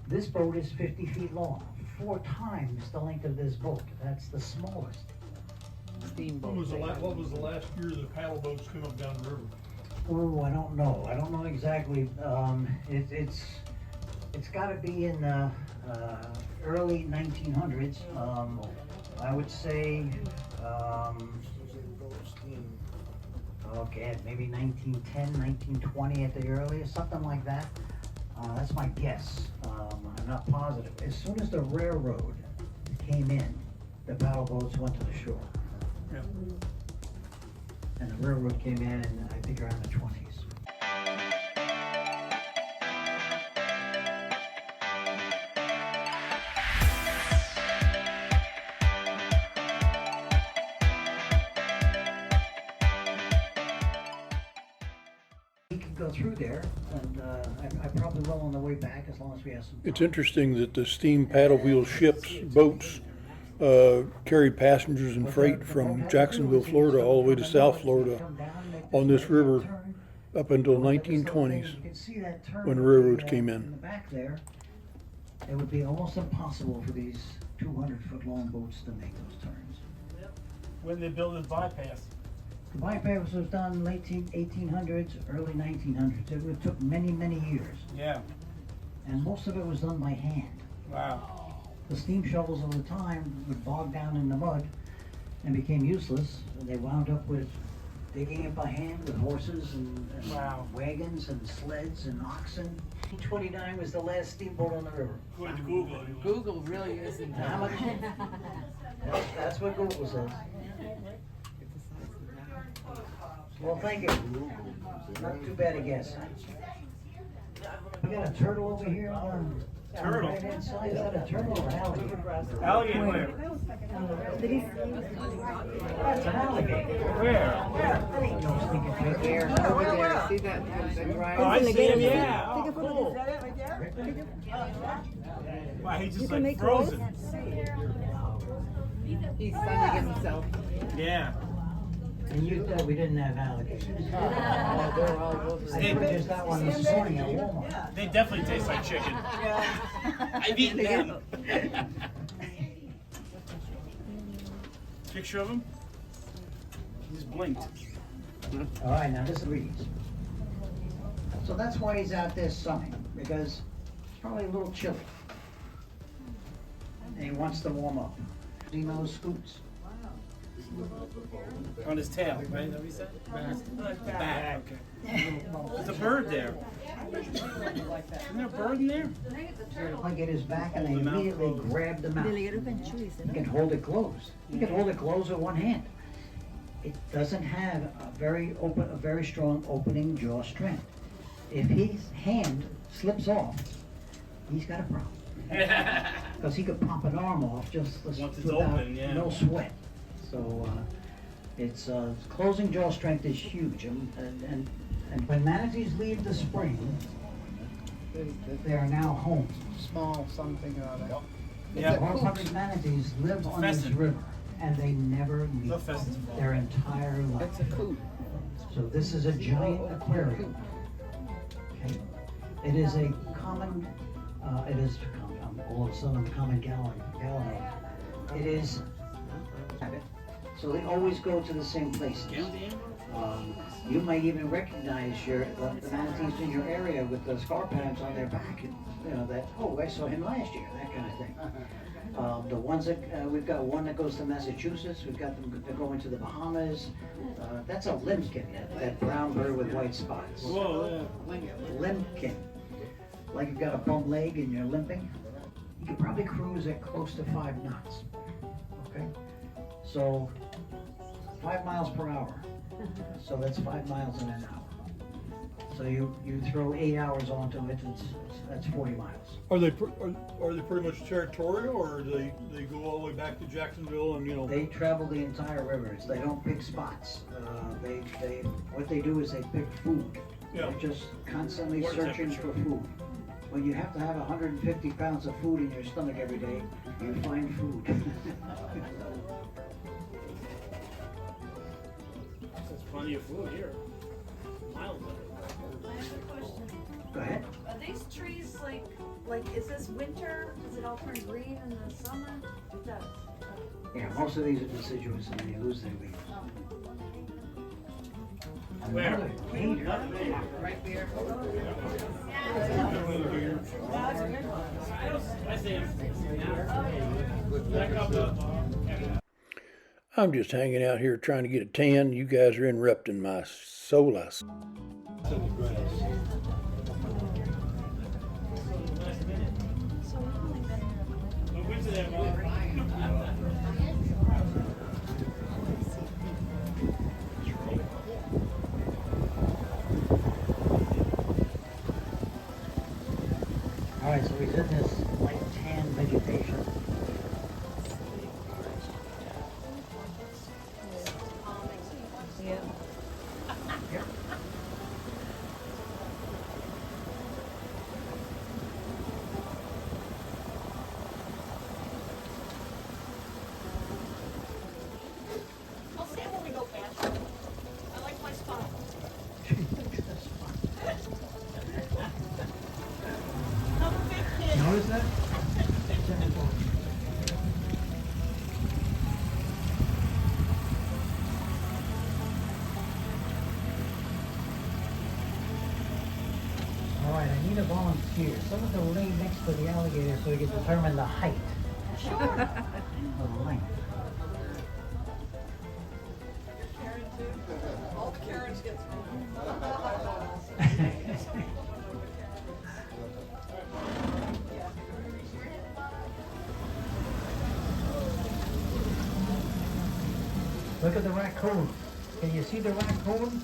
This boat is 50 feet long, 4 times the length of this boat. That's the smallest. What was the last year the paddle boats came up down the river? Oh, I don't know. I don't know exactly. It's got to be in the early 1900s. I would say, okay, maybe 1910, 1920 at the earliest, something like that. That's my guess. I'm not positive. As soon as the railroad came in, the paddle boats went to the shore. Yeah. And the railroad came in, I think around the 20s. We could go through there, and I probably will on the way back as long as we have some time. It's interesting that the steam paddle wheel ships, boats, carried passengers and freight from Jacksonville, Florida, all the way to South Florida on this river up until 1920s when the railroads came in. In the back there, it would be almost impossible for these 200-foot long boats to make those turns. When they built this bypass. The bypass was done late 1800s, early 1900s. It took many, many years, Yeah. and most of it was done by hand. Wow. The steam shovels of the time would bog down in the mud and became useless. And they wound up with digging it by hand with horses and Wow. wagons and sleds and oxen. 1829 was the last steamboat on the river. According to Google. Google really isn't How much? That's what Google says. Well, thank you. Not too bad a guess. We got a turtle over here on the Turtle? right-hand side. Is that a turtle or an alligator? Alligator where? That's an alligator. Where? That ain't no stinking big air. over there. See that right? Oh, I see him, yeah. Take a Oh, photo. cool. Is that it right there? Wow, he's You just can like make frozen. He's sunning himself. Yeah. And you thought we didn't have alligators. Oh, they're all over I there. purchased that one this morning at Walmart. They definitely taste like chicken. I've eaten them. Picture of him? He just blinked. All right, now this reads. So that's why he's out there sunning, because it's probably a little chilly. And he wants to warm up. He knows scoots. On his tail, right? Is that what he said? Back. Okay. There's a bird there. Isn't there a bird in there? Like at his back, and they immediately grab the mouth. He can hold it closed. He can hold it closed with one hand. It doesn't have a very strong opening jaw strength. If his hand slips off, he's got a problem. Because he could pop an arm off just Once it's without open, yeah. no sweat. So its closing jaw strength is huge. And when manatees leave the spring, they are now home. Small something or other. Yeah. 100 manatees live on this Pheasant. river, and they never No leave pheasants. their entire life. It's a coot. So this is a giant aquarium. Okay. It is a common, all of a sudden common gallon. It is, so they always go to the same places. You might even recognize the manatees in your area with the scar patterns on their back, and you know that, oh, I saw him last year, that kind of thing. The ones that, we've got one that goes to Massachusetts, we've got them going to the Bahamas. That's a limpkin, that brown bird with white spots. Whoa, Limpkin. Like you've got a bum leg and you're limping. You could probably cruise at close to 5 knots. Okay? So 5 miles per hour. So that's 5 miles in an hour. So you throw 8 hours onto it, that's 40 miles. Are they pretty much territorial, or do they go all the way back to Jacksonville and, you know? They travel the entire rivers. They don't pick spots. What they do is they pick food. Yeah. They're just constantly Water searching temperature. for food. When you have to have 150 pounds of food in your stomach every day, you find food. There's plenty of food here. Miles of it. Go ahead. Are these trees like, is this winter? Does it all turn green in the summer? It does. Yeah, most of these are deciduous and they lose their leaves. Another gator. Right there. I'm just hanging out here trying to get a tan. You guys are interrupting my solas. All right, so he's in this light tan vegetation. Yeah. Yep. I'll stand when we go past. I like my spot. I'm a big kid. Notice that? All right, I need a volunteer. Someone to lay next to the alligator so we can determine the height. Sure. Or the length. All the Karens get Look at the raccoon. Can you see the raccoon?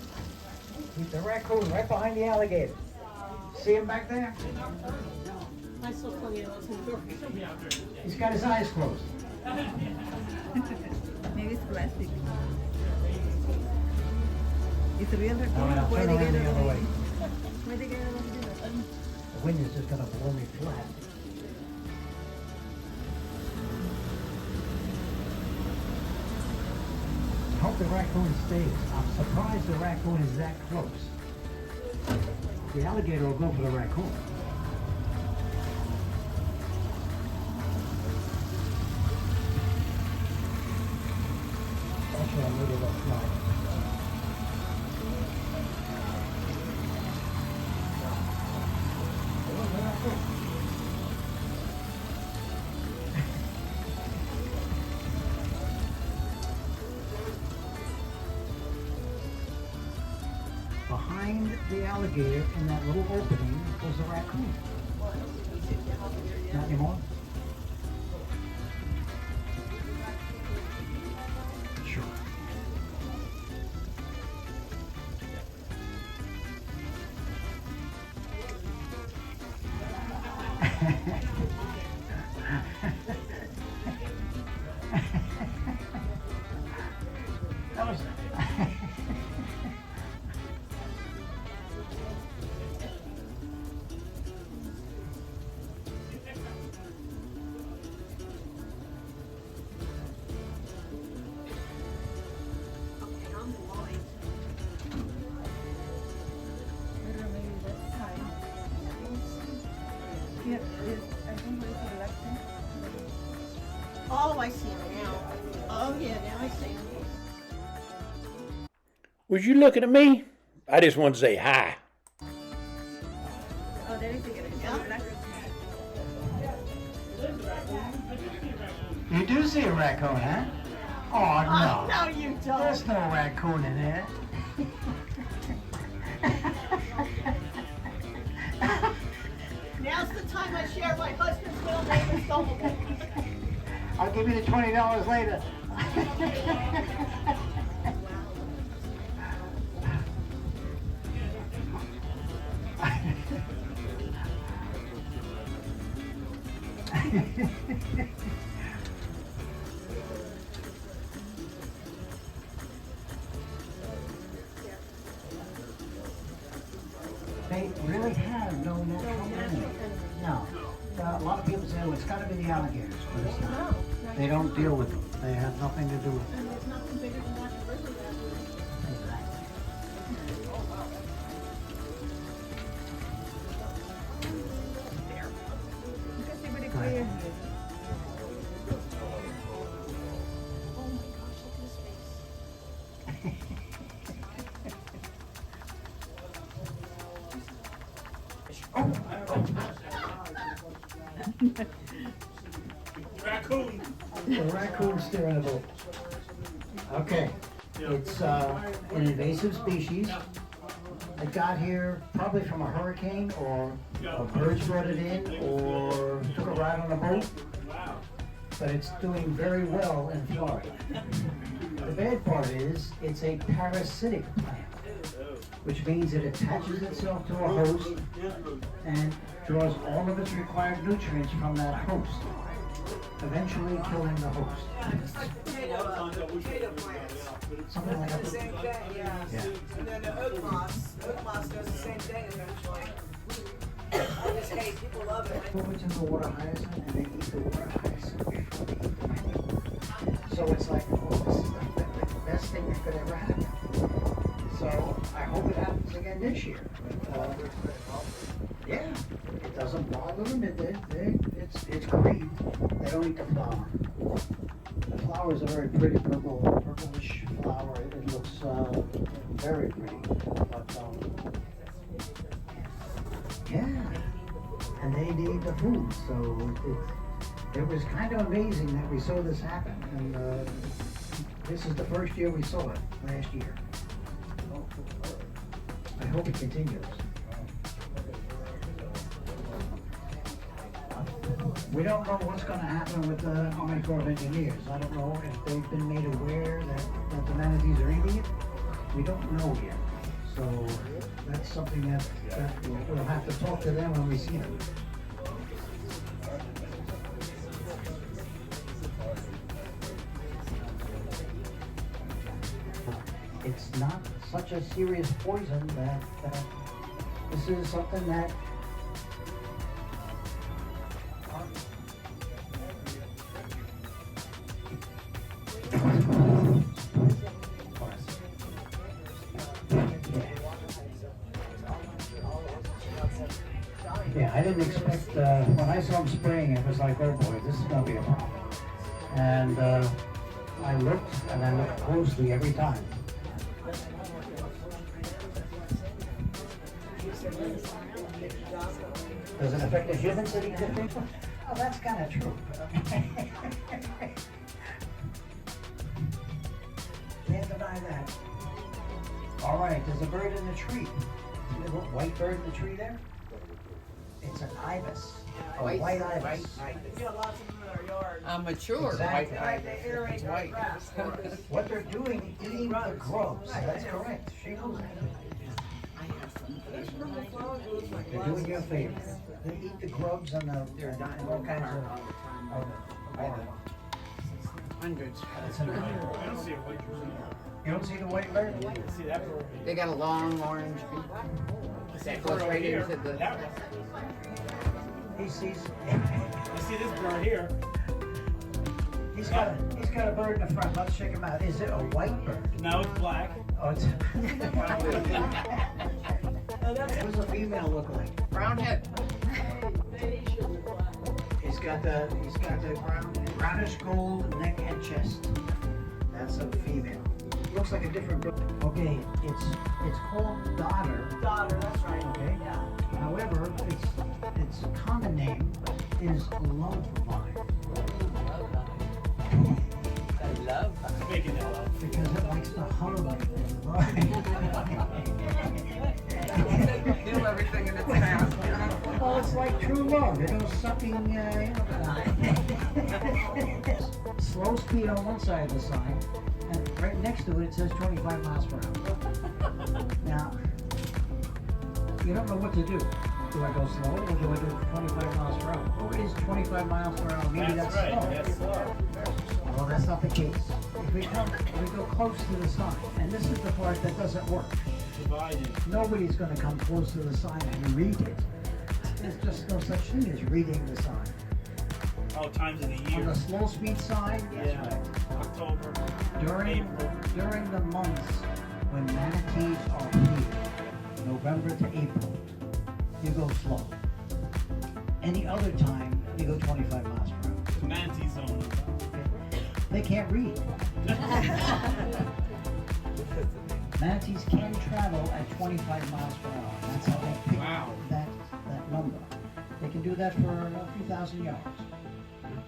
He's the raccoon right behind the alligator. See him back there? I still plenty of those in the door. He's got his eyes closed. Maybe it's plastic. It's a real raccoon. All right, I'll Where turn they around get the it other way. already? Where they get it already? The wind is just gonna blow me flat. I hope the raccoon stays. I'm surprised the raccoon is that close. The alligator will go for the raccoon. Actually, I made it up smart. Behind the alligator in that little opening was the raccoon. Not anymore? Sure. That was Yeah, I think it's a left hand. Oh, I see him now. Oh, yeah, now I see him. Was you looking at me? I just wanted to say hi. Oh, there is a left. You do see a raccoon, huh? Oh, no. No, you don't. There's no raccoon in there. Now's the time I share my husband's middle name is Doubleday. I'll give you the $20 later. They really have no trouble in it. No. A lot of people say, oh, it's got to be the alligators, but it's not. They don't deal with them. They have nothing to do with them. And there's nothing bigger than that in the river that Exactly. time. Oh my gosh, look at his face. Raccoon. The raccoon steering the boat. Okay, it's an invasive species. It got here probably from a hurricane, or birds brought it in, or took a ride on a boat. Wow. But it's doing very well in Florida. The bad part is, it's a parasitic plant, which means it attaches itself to a host and draws all of its required nutrients from that host, eventually killing the host. It's like potato plants. Something like The that. same thing, yeah. Yeah. And then the oak moss does the same thing eventually. I just hate, people love it. Put it in the water hyacinth and they eat the water hyacinth before they eat the plant. So it's like, oh, this is the best thing that could ever happen. So I hope it happens again this year. Yeah, it doesn't bother them. It's green. They don't eat the flower. The flower is a very pretty purplish flower. It looks very pretty. But yeah, and they need the food. So it was kind of amazing that we saw this happen. And this is the first year we saw it, last year. I hope it continues. We don't know what's going to happen with the Army Corps of Engineers. I don't know if they've been made aware that the manatees are eating it. We don't know yet. So that's something that we'll have to talk to them when we see them. It's not such a serious poison that this is something that yeah, I didn't expect, when I saw him spraying, it was like, oh boy, this is gonna be a problem. And I looked closely every time. Does it affect the humans that eat the fish? Oh, that's kind of true. Can't deny that. All right, there's a bird in the tree. See the little white bird in the tree there? It's an ibis, a white ibis. We got lots of them in our yard. Mature. Exactly. They like to aerate It's our white. grass for us. What they're doing, eating the grubs. That's correct. She knows that. Those purple flowers look like They're doing you a favor. They eat the grubs and all kinds of Hundreds. I don't see a white person. You don't see the white bird? I see that bird. They got a long orange beak. That goes Over right here. into the. That one. He sees. I see this bird here. He's got a bird in the front. Let's check him out. Is it a white bird? Now it's black. Oh, it's. What does a female look like? Brown head. He's got the brownish gold neck and chest. That's a female. Looks like a different bird. Okay, it's called dodder. daughter, that's right. Okay. Yeah. However, its common name is love vine. I love that. Making that up. Because it likes to hug and Do everything in its path. well, it's like true love. It goes sucking, slow speed on one side of the sign, and right next to it, it says 25 miles per hour. Now, you don't know what to do. Do I go slow or do I do 25 miles per hour? Or is 25 miles per hour maybe that's right. slow? That's slow. Well, that's not the case. If we go close to the sign, and this is the part that doesn't work. Divided. Nobody's going to come close to the sign and read it. There's just no such thing as reading the sign. All times of the On year. the slow speed sign, Yeah. October. during the months when manatees are here, November to April, you go slow. Any other time, you go 25 miles per hour. The manatees don't know. They can't read. Manatees can travel at 25 miles per hour. That's how they pick Wow. that number. They can do that for a few thousand yards.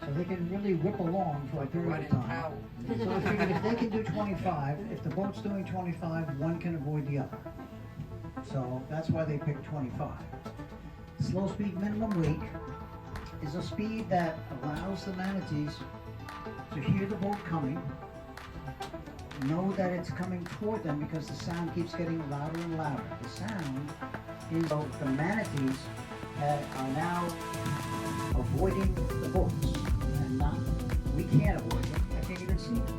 So they can really whip along for a period of time. So I figured if they can do 25, if the boat's doing 25, one can avoid the other. So that's why they picked 25. Slow speed minimum wake is a speed that allows the manatees to hear the boat coming, know that it's coming toward them because the sound keeps getting louder and louder. The sound is the manatees are now avoiding the boats and not, we can't avoid them. I can't even see them.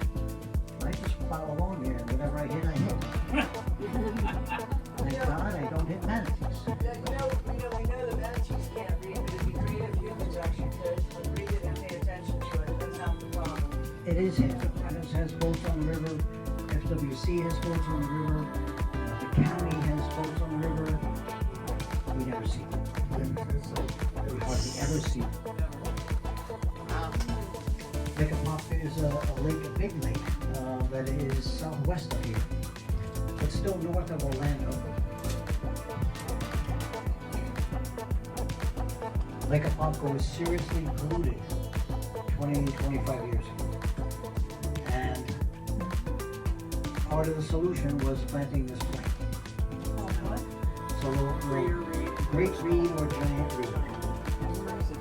I just plow along there and whatever I hit, I hit. Thank God I don't hit manatees. We know the manatees can't read, but it'd be great if humans actually could read it and pay attention to it. That's half the problem. It is Hippopotamus has boats on the river. FWC has boats on the river. The county has boats on the river. We never see them. We hardly ever see them. Lake Apopka is a lake, a big lake, that is southwest of here, but still north of Orlando. Lake Apopka was seriously polluted 25 years ago. And part of the solution was planting this plant. So great reed or giant reed.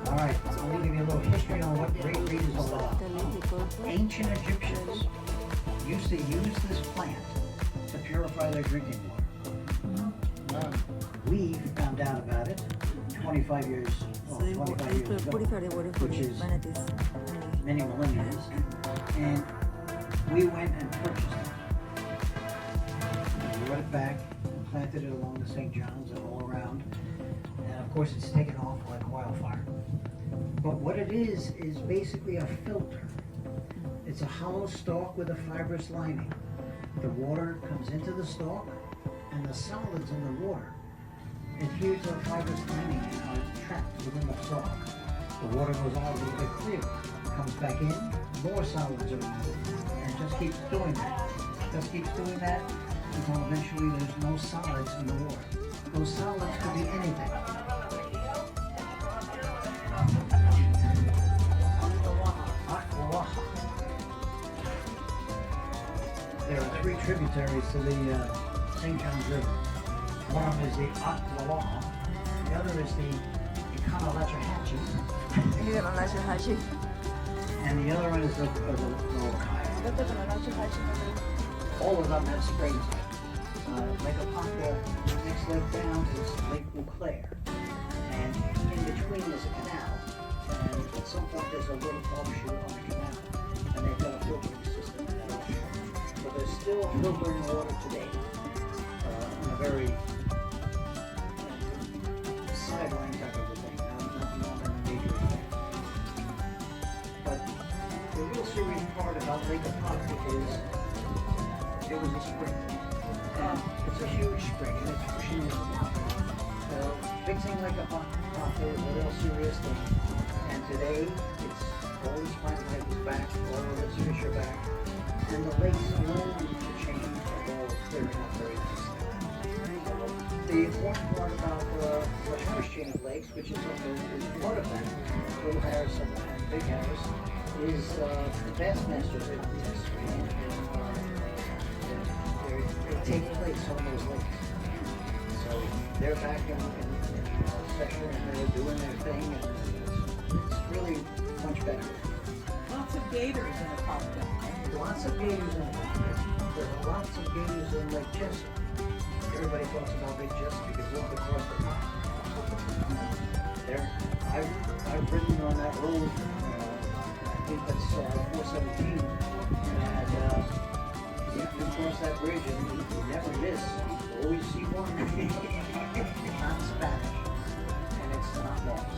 All right, let me give you a little history on what great reed is all about. Ancient Egyptians used to use this plant to purify their drinking water. We found out about it 25 years ago, which is many millennia, and we went and purchased it. And we brought it back, planted it along the St.John's and all around, and of course it's taken off like wildfire. But what it is basically a filter. It's a hollow stalk with a fibrous lining. The water comes into the stalk, and the solids in the water adhere to the fibrous lining and are trapped within the stalk. The water goes out a little bit clearer, comes back in, more solids are removed, and just keeps doing that. Just keeps doing that until eventually there's no solids in the water. Those solids could be anything. Aquawaha. There are three tributaries to the St. John's River. One of them is the Aquawaha, the other is the Econolatchahatchee, and the other one is the Lokai. All of them have springs. Lake Apopka, the next lake down is Lake Eau-Claire. And in between is a canal. And at some point there's a little offshoot on the canal. And they've got a filtering system in that offshoot. So they're still filtering water today. In a very sideline type of a thing, not a major thing. But the real serious part about Lake Apopka is it was a spring. And it's a huge spring, and it's pushing the fixing Lake Apopka is a real serious thing. And today, it's all this plant life is back, all of this fish are back, and the lakes alone need to change, although clearing up very nicely. The important part about the Harris chain of lakes, which is part of that, Little Harris and Big Harris, is the Bassmasters in this region. They take place on those lakes. So they're back in session and they're doing their thing, and it's really much better. Lots of gators in the park. Lots of gators in the park. There's lots of gators in Lake Chester. Everybody talks about Lake Chester because look across the park. There, I've ridden on that road. I think that's 417, and you cross that bridge and you never miss. You always see one. It's not Spanish, and it's not lost.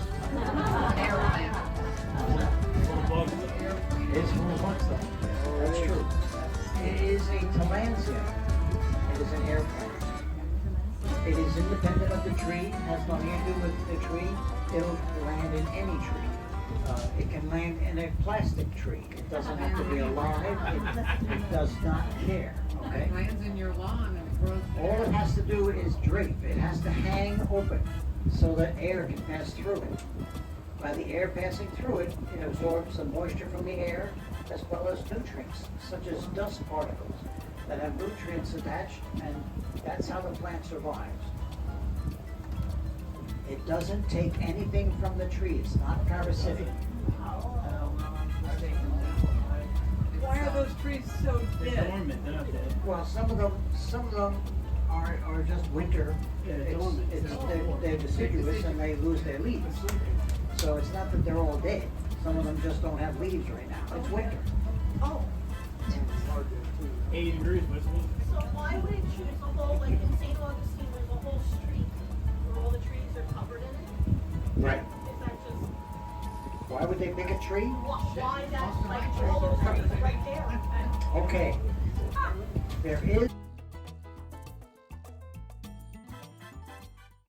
It's full of bugs though. That's true. It is a Tillandsia. It is an airplane. It is independent of the tree, has nothing to do with the tree. It'll land in any tree. It can land in a plastic tree. It doesn't have to be alive. It does not care, okay? It lands in your lawn and it grows All it there. has to do is drape. It has to hang open so that air can pass through it. By the air passing through it, it absorbs the moisture from the air as well as nutrients, such as dust particles that have nutrients attached, and that's how the plant survives. It doesn't take anything from the tree. It's not parasitic. Why are those trees so They're dead? dormant, they're not dead. Well, some of them are just winter. Yeah, they're dormant. They're deciduous and they lose their leaves. So it's not that they're all dead. Some of them just don't have leaves right now. It's winter. Oh, 80 degrees, but it's a little. so why would it choose a whole, like in St. Augustine, there's a whole street where all the trees are covered in it? Right. Is that just, Why would they pick a tree? why that, like all those trees right there? Okay. There is